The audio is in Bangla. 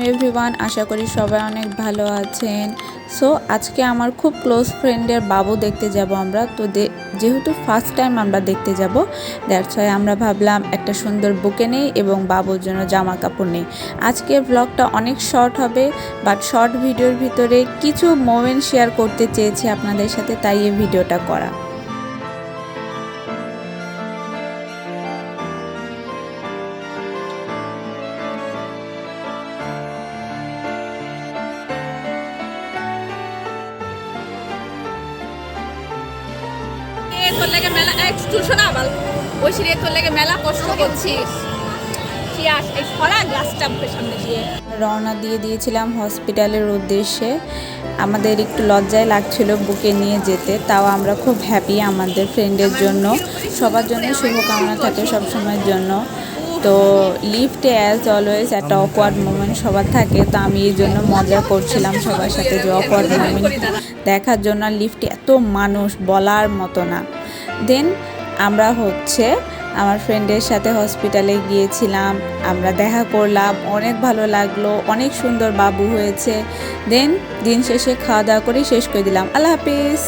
এভরিওয়ান, আশা করি সবাই অনেক ভালো আছেন। সো আজকে আমার খুব ক্লোজ ফ্রেন্ডের বাবু দেখতে যাব আমরা। তো যেহেতু ফার্স্ট টাইম আমরা দেখতে যাব, দ্যাটস ওয়াই আমরা ভাবলাম একটা সুন্দর বুকে নেই এবং বাবুর জন্য জামা কাপড় নেই। আজকের ব্লগটা অনেক শর্ট হবে, বাট শর্ট ভিডিওর ভিতরে কিছু মোমেন্ট শেয়ার করতে চেয়েছি আপনাদের সাথে, তাই এই ভিডিওটা করা। তোর লাগে মেলা একটু শোনা বল ওই সিরিয়ে তোর লাগে মেলা কষ্ট করছিস এই ফলা গ্লাসটা সামনে দিয়ে রওনা দিয়ে দিয়েছিলাম হসপিটালের উদ্দেশ্যে। আমাদের একটু লজ্জায় লাগছিল বুকে নিয়ে যেতে, তাও আমরা খুব হ্যাপি আমাদের ফ্রেন্ডের জন্য। সবার জন্য শুভকামনা থাকে সবসময়ের জন্য। তো লিফটে অ্যাজ অলওয়েজ একটা অকওয়ার্ড মোমেন্ট সবার থাকে, তো আমি এই জন্য মজা করছিলাম সবার সাথে যে অকওয়ার্ড মোমেন্ট দেখার জন্য। লিফটে এত মানুষ বলার মতো না। দেন আমরা আমার ফ্রেন্ডের সাথে হসপিটালে গিয়েছিলাম, আমরা দেখা করলাম, অনেক ভালো লাগলো, অনেক সুন্দর বাবু হয়েছে। দেন দিন শেষে খাওয়া দাওয়া করে শেষ করে দিলাম। আল্লাহ হাফিজ।